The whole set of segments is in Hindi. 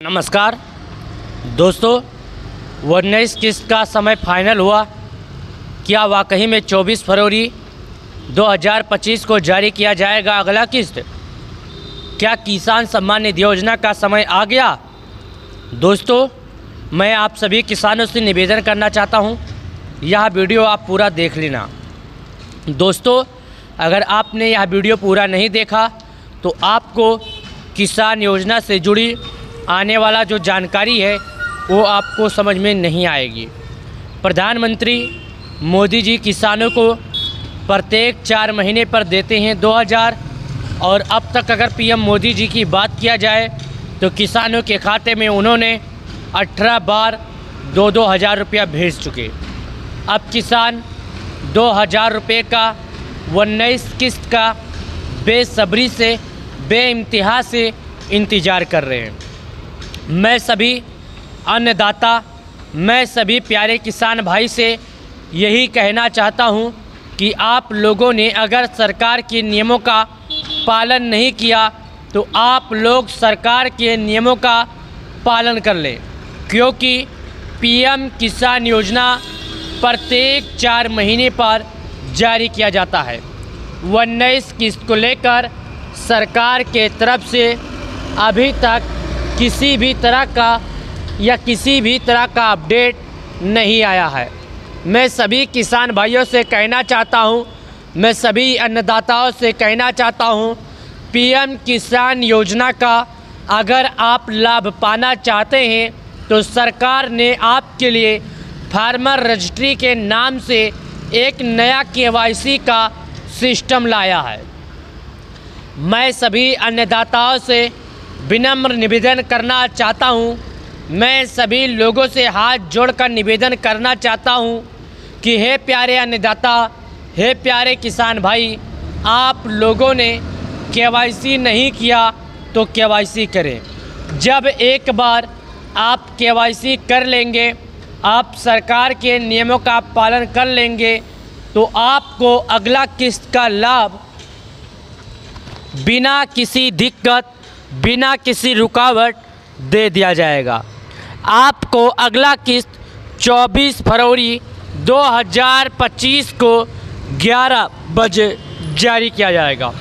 नमस्कार दोस्तों, 19 किस्त का समय फाइनल हुआ। क्या वाकई में 24 फरवरी 2025 को जारी किया जाएगा अगला किस्त? क्या किसान सम्मान निधि योजना का समय आ गया? दोस्तों, मैं आप सभी किसानों से निवेदन करना चाहता हूं, यह वीडियो आप पूरा देख लेना। दोस्तों, अगर आपने यह वीडियो पूरा नहीं देखा तो आपको किसान योजना से जुड़ी आने वाला जो जानकारी है वो आपको समझ में नहीं आएगी। प्रधानमंत्री मोदी जी किसानों को प्रत्येक 4 महीने पर देते हैं 2000, और अब तक अगर पीएम मोदी जी की बात किया जाए तो किसानों के खाते में उन्होंने 18 बार 2-2 हज़ार रुपया भेज चुके। अब किसान 2000 रुपये का 19 किस्त का बेसब्री से बेइंतहा से इंतज़ार कर रहे हैं। मैं सभी अन्नदाता, मैं सभी प्यारे किसान भाई से यही कहना चाहता हूं कि आप लोगों ने अगर सरकार के नियमों का पालन नहीं किया तो आप लोग सरकार के नियमों का पालन कर लें, क्योंकि पीएम किसान योजना प्रत्येक 4 महीने पर जारी किया जाता है। 19 किस्त को लेकर सरकार के तरफ से अभी तक किसी भी तरह का अपडेट नहीं आया है। मैं सभी किसान भाइयों से कहना चाहता हूं, मैं सभी अन्नदाताओं से कहना चाहता हूं, पीएम किसान योजना का अगर आप लाभ पाना चाहते हैं तो सरकार ने आपके लिए फार्मर रजिस्ट्री के नाम से एक नया केवाईसी का सिस्टम लाया है। मैं सभी अन्नदाताओं से विनम्र निवेदन करना चाहता हूं, मैं सभी लोगों से हाथ जोड़कर निवेदन करना चाहता हूं कि हे प्यारे अन्नदाता, हे प्यारे किसान भाई, आप लोगों ने केवाईसी नहीं किया तो केवाईसी करें। जब एक बार आप केवाईसी कर लेंगे, आप सरकार के नियमों का पालन कर लेंगे तो आपको अगला किस्त का लाभ बिना किसी दिक्कत, बिना किसी रुकावट दे दिया जाएगा। आपको अगला किस्त 24 फरवरी 2025 को 11 बजे जारी किया जाएगा।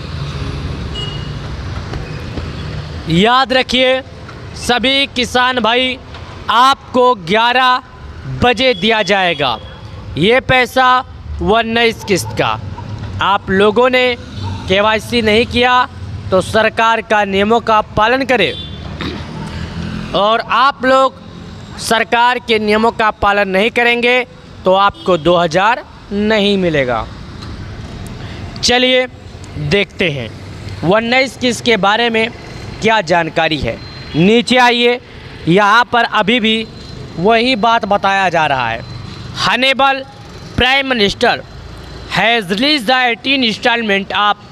याद रखिए सभी किसान भाई, आपको 11 बजे दिया जाएगा ये पैसा 19 किस्त का। आप लोगों ने केवाईसी नहीं किया तो सरकार का नियमों का पालन करें, और आप लोग सरकार के नियमों का पालन नहीं करेंगे तो आपको 2000 नहीं मिलेगा। चलिए देखते हैं 19 किस्त के बारे में क्या जानकारी है। नीचे आइए, यहाँ पर अभी भी वही बात बताया जा रहा है। Honourable prime minister has release the 18 instalment of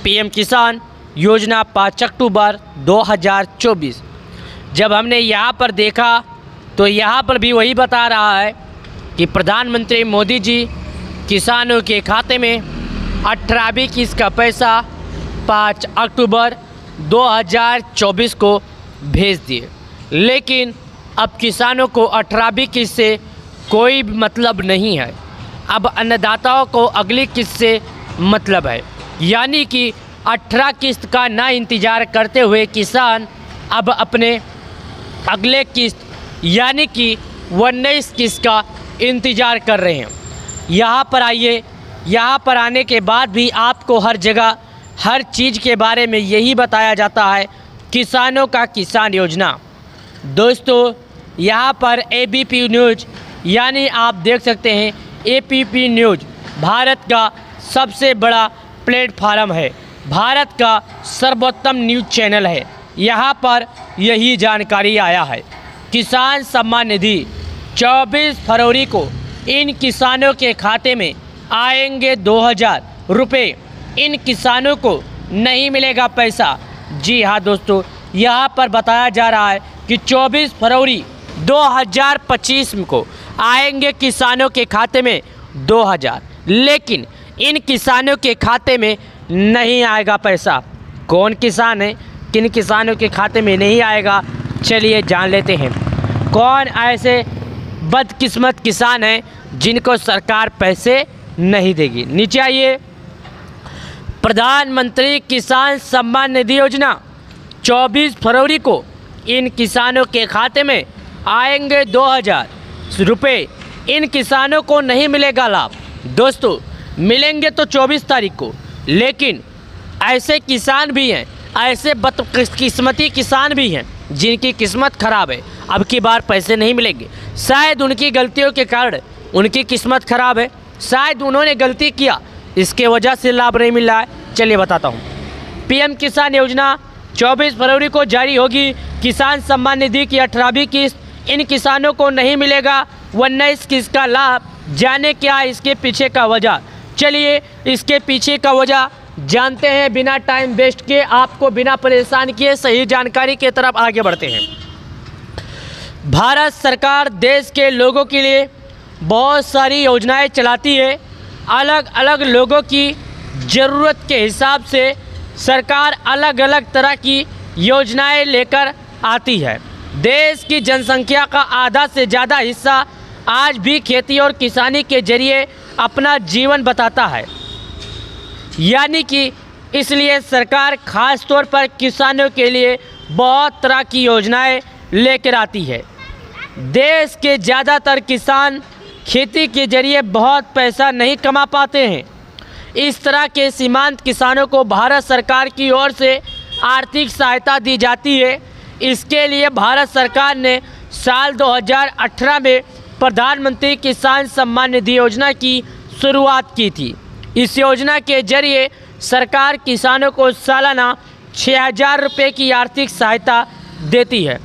PM Kisan Yojana 5 अक्टूबर 2024। जब हमने यहाँ पर देखा तो यहाँ पर भी वही बता रहा है कि प्रधानमंत्री मोदी जी किसानों के खाते में 18वीं किस्त का पैसा 5 अक्टूबर 2024 को भेज दिए। लेकिन अब किसानों को 18वीं किस्त से कोई मतलब नहीं है। अब अन्नदाताओं को अगली किस्त से मतलब है, यानी कि 18 किस्त का ना इंतज़ार करते हुए किसान अब अपने अगले किस्त यानी कि 19 किस्त का इंतज़ार कर रहे हैं। यहाँ पर आइए, यहाँ पर आने के बाद भी आपको हर जगह हर चीज़ के बारे में यही बताया जाता है, किसानों का किसान योजना। दोस्तों, यहाँ पर एबीपी न्यूज़ यानी आप देख सकते हैं एबीपी न्यूज़ भारत का सबसे बड़ा प्लेटफार्म है, भारत का सर्वोत्तम न्यूज़ चैनल है। यहाँ पर यही जानकारी आया है। किसान सम्मान निधि 24 फरवरी को इन किसानों के खाते में आएंगे 2000 रुपये। इन किसानों को नहीं मिलेगा पैसा। जी हाँ दोस्तों, यहाँ पर बताया जा रहा है कि 24 फरवरी 2025 को आएंगे किसानों के खाते में 2000, लेकिन इन किसानों के खाते में नहीं आएगा पैसा। कौन किसान है, किन किसानों के खाते में नहीं आएगा, चलिए जान लेते हैं कौन ऐसे बदकिस्मत किसान हैं जिनको सरकार पैसे नहीं देगी। नीचे आइए। प्रधानमंत्री किसान सम्मान निधि योजना 24 फरवरी को इन किसानों के खाते में आएंगे 2000 रुपये। इन किसानों को नहीं मिलेगा लाभ। दोस्तों, मिलेंगे तो 24 तारीख को, लेकिन ऐसे किसान भी हैं, ऐसे बदकिस्मती किसान भी हैं जिनकी किस्मत ख़राब है, अब की बार पैसे नहीं मिलेंगे। शायद उनकी गलतियों के कारण उनकी किस्मत ख़राब है, शायद उन्होंने गलती किया, इसके वजह से लाभ नहीं मिल रहा है। चलिए बताता हूँ। पीएम किसान योजना 24 फरवरी को जारी होगी। किसान सम्मान निधि की 18वीं किस्त इन किसानों को नहीं मिलेगा 19 किस्त का लाभ। जाने क्या इसके पीछे का वजह। चलिए इसके पीछे का वजह जानते हैं बिना टाइम वेस्ट किए, आपको बिना परेशान किए सही जानकारी की तरफ आगे बढ़ते हैं। भारत सरकार देश के लोगों के लिए बहुत सारी योजनाएं चलाती है। अलग अलग लोगों की ज़रूरत के हिसाब से सरकार अलग अलग तरह की योजनाएं लेकर आती है। देश की जनसंख्या का आधा से ज़्यादा हिस्सा आज भी खेती और किसानी के जरिए अपना जीवन बताता है, यानी कि इसलिए सरकार खास तौर पर किसानों के लिए बहुत तरह की योजनाएं लेकर आती है। देश के ज़्यादातर किसान खेती के जरिए बहुत पैसा नहीं कमा पाते हैं। इस तरह के सीमांत किसानों को भारत सरकार की ओर से आर्थिक सहायता दी जाती है। इसके लिए भारत सरकार ने साल 2018 में प्रधानमंत्री किसान सम्मान निधि योजना की शुरुआत की थी। इस योजना के जरिए सरकार किसानों को सालाना 6000 रुपये की आर्थिक सहायता देती है।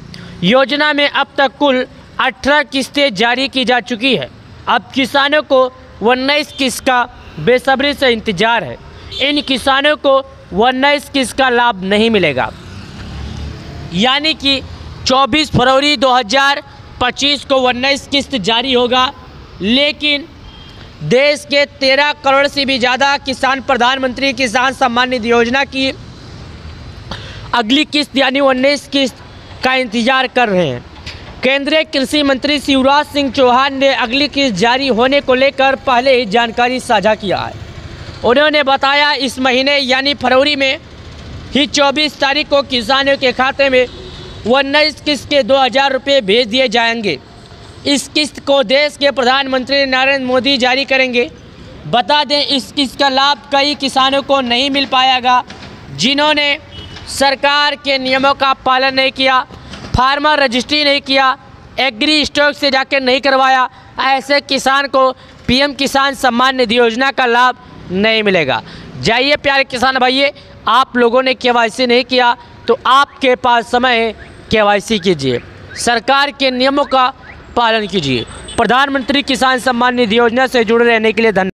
योजना में अब तक कुल 18 किस्तें जारी की जा चुकी है। अब किसानों को 19 किस्त का बेसब्री से इंतजार है। इन किसानों को 19 किस्त का लाभ नहीं मिलेगा, यानी कि 24 फरवरी 2025 को 19 किस्त जारी होगा, लेकिन देश के 13 करोड़ से भी ज़्यादा किसान प्रधानमंत्री किसान सम्मान निधि योजना की अगली किस्त यानी 19 किस्त का इंतजार कर रहे हैं। केंद्रीय कृषि मंत्री शिवराज सिंह चौहान ने अगली किस्त जारी होने को लेकर पहले ही जानकारी साझा किया है। उन्होंने बताया इस महीने यानी फरवरी में ही 24 तारीख को किसानों के खाते में 19 किस्त के 2000 रुपये भेज दिए जाएंगे। इस किस्त को देश के प्रधानमंत्री नरेंद्र मोदी जारी करेंगे। बता दें इस किस्त का लाभ कई किसानों को नहीं मिल पाएगा जिन्होंने सरकार के नियमों का पालन नहीं किया, फार्मर रजिस्ट्री नहीं किया, एग्री स्टॉक से जाकर नहीं करवाया। ऐसे किसान को पीएम किसान सम्मान निधि योजना का लाभ नहीं मिलेगा। जाइए प्यारे किसान भाइयों, आप लोगों ने केवाईसी नहीं किया तो आपके पास समय है, केवाईसी कीजिए, सरकार के नियमों का पालन कीजिए। प्रधानमंत्री किसान सम्मान निधि योजना से जुड़े रहने के लिए धन्यवाद।